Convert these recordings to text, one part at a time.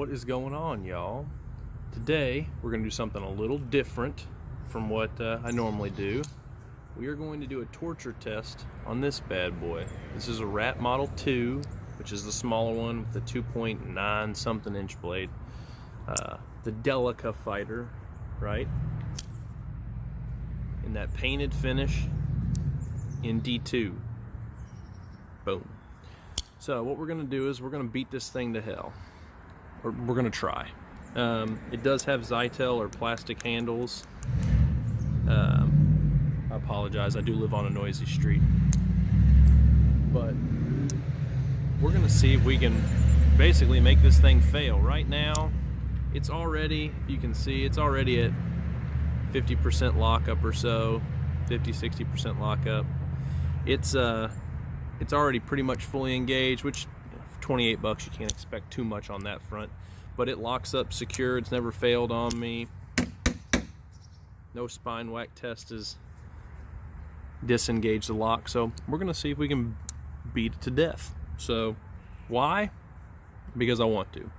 What is going on, y'all? Today we're going to do something a little different from what I normally do. We are going to do a torture test on this bad boy. This is a Rat Model 2, which is the smaller one with the 2.9 something inch blade. The Delica Fighter, right? In that painted finish in D2. Boom. So what we're going to do is we're going to beat this thing to hell. Or we're going to try. It does have Zytel or plastic handles. I apologize, I do live on a noisy street. But we're going to see if we can basically make this thing fail. Right now, it's already, you can see, it's already at 50% lockup or so, 50-60% lockup. It's already pretty much fully engaged, which for 28 bucks you can't expect too much on that front. But it locks up secure. It's never failed on me. No spine whack test has disengaged the lock. So we're gonna see if we can beat it to death. So why? Because I want to.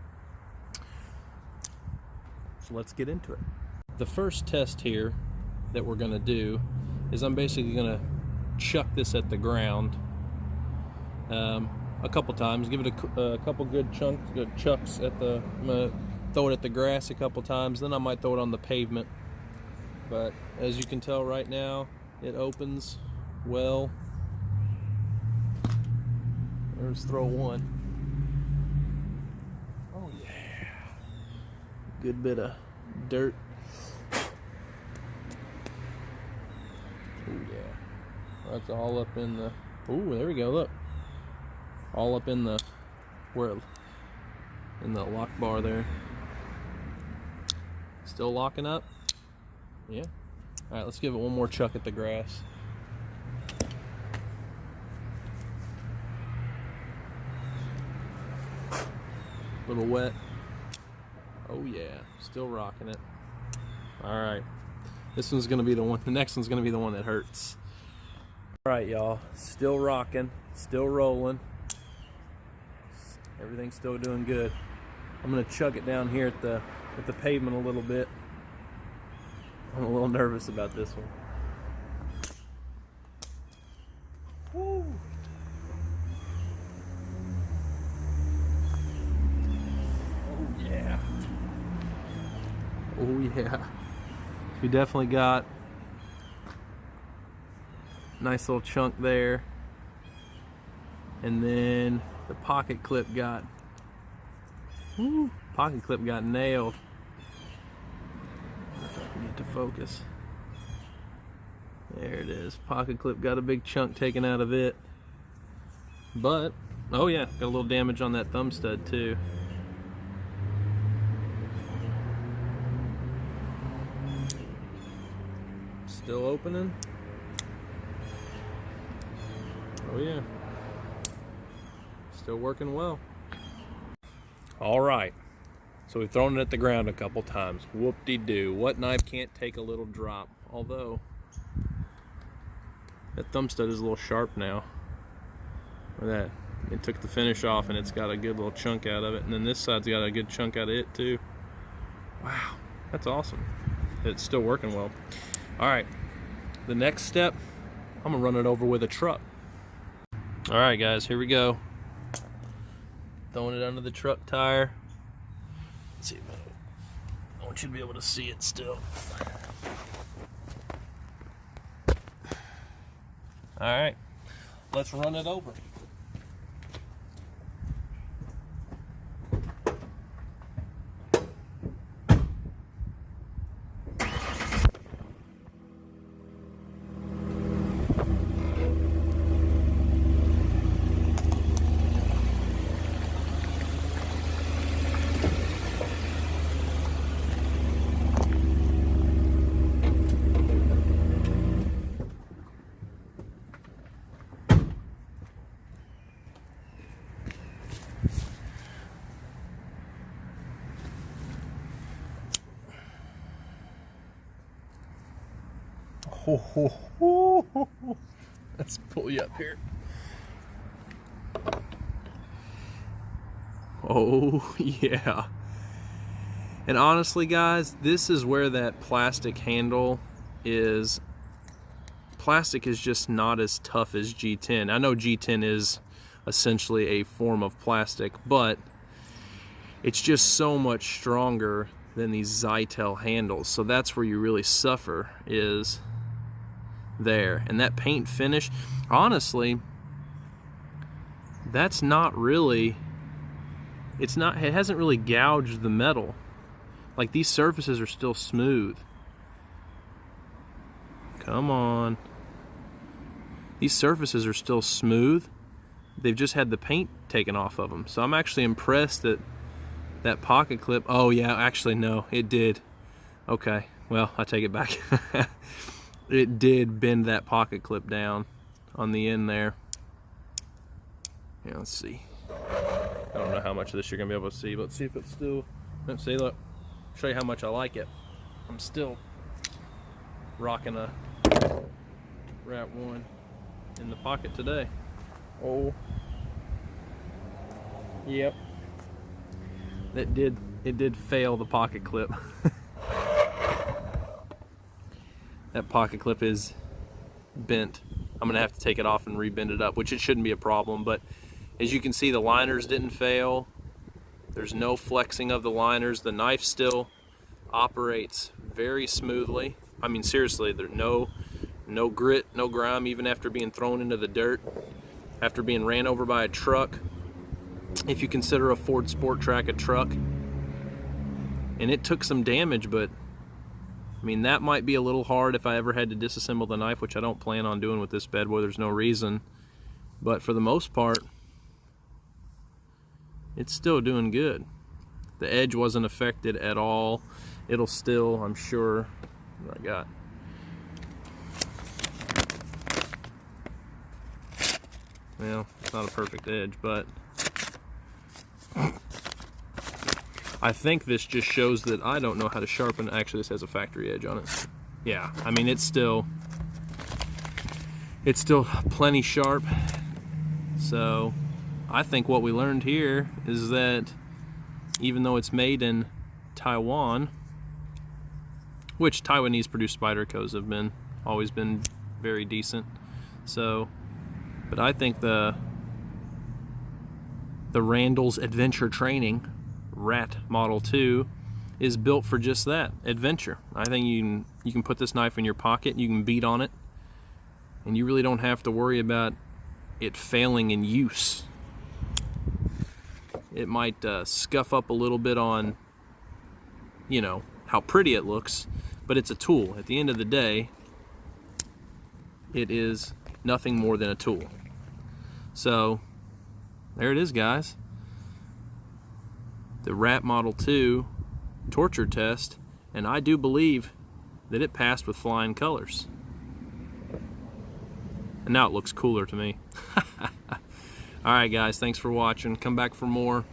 So let's get into it. The first test here that we're gonna do is I'm basically gonna chuck this at the ground a couple times, give it a couple good chucks at the, I'm gonna throw it at the grass a couple times, then I might throw it on the pavement. But as you can tell right now, it opens well. Let's throw one. Oh yeah, good bit of dirt. Oh yeah, that's all up in the, oh there we go, look. All up in the, in the lock bar there. Still locking up? Yeah. All right, let's give it one more chuck at the grass. A little wet. Oh yeah, still rocking it. All right, this one's gonna be the one, the next one's gonna be the one that hurts. All right, y'all, still rocking, still rolling. Everything's still doing good. I'm gonna chuck it down here at the pavement a little bit. I'm a little nervous about this one. Woo. Oh yeah. Oh yeah. We definitely got a nice little chunk there. And then the pocket clip got, woo, pocket clip got nailed. If I can get to focus. There it is. Pocket clip got a big chunk taken out of it. But, oh yeah, got a little damage on that thumb stud too. Still opening. Oh yeah. Still working well. All right, so we've thrown it at the ground a couple times. Whoop-de-doo. What knife can't take a little drop? Although that thumb stud is a little sharp now. Look at that. It took the finish off and it's got a good little chunk out of it. And then this side's got a good chunk out of it too. Wow, that's awesome. It's still working well. All right, the next step, I'm gonna run it over with a truck. All right, guys, here we go. Throwing it under the truck tire. Let's see if I want you to be able to see it still. All right, let's run it over. Let's pull you up here. Oh yeah, And honestly guys, this is where that plastic handle is. Plastic is just not as tough as G10. I know G10 is essentially a form of plastic, but it's just so much stronger than these Zytel handles. So that's where you really suffer, is there. And that paint finish, honestly, that's not really, it hasn't really gouged the metal. Like, these surfaces are still smooth. Come on. These surfaces are still smooth. They've just had the paint taken off of them. So I'm actually impressed that that pocket clip, oh yeah, actually no, it did. Okay, well, I take it back. It did bend that pocket clip down on the end there. Yeah, let's see. I don't know how much of this you're gonna be able to see, but let's see if it's still, let's see, look. Show you how much I like it. I'm still rocking a Rat 1 in the pocket today. Oh, yep. It did fail the pocket clip. That pocket clip is bent. I'm gonna have to take it off and rebend it up, which it shouldn't be a problem, but as you can see, the liners didn't fail. There's no flexing of the liners. The knife still operates very smoothly. I mean, seriously, there's no grit, no grime, even after being thrown into the dirt, after being ran over by a truck. If you consider a Ford Sport Track a truck, and it took some damage, but I mean, that might be a little hard if I ever had to disassemble the knife, which I don't plan on doing with this bed boy. There's no reason. But for the most part, it's still doing good. The edge wasn't affected at all. It'll still, I'm sure, what I got. Well, it's not a perfect edge, but I think this just shows that I don't know how to sharpen. Actually, this has a factory edge on it. Yeah, I mean, it's still plenty sharp. So I think what we learned here is that even though it's made in Taiwan, which Taiwanese produced Spydercos have always been very decent. So, but I think the Randall's Adventure Training Rat Model 2 is built for just that, adventure. I think you can put this knife in your pocket, you can beat on it, and you really don't have to worry about it failing in use. It might scuff up a little bit on, you know, how pretty it looks, but it's a tool. At the end of the day, it is nothing more than a tool. So there it is, guys. The Rat Model 2 torture test, and I do believe that it passed with flying colors. And now it looks cooler to me. Alright guys, thanks for watching. Come back for more.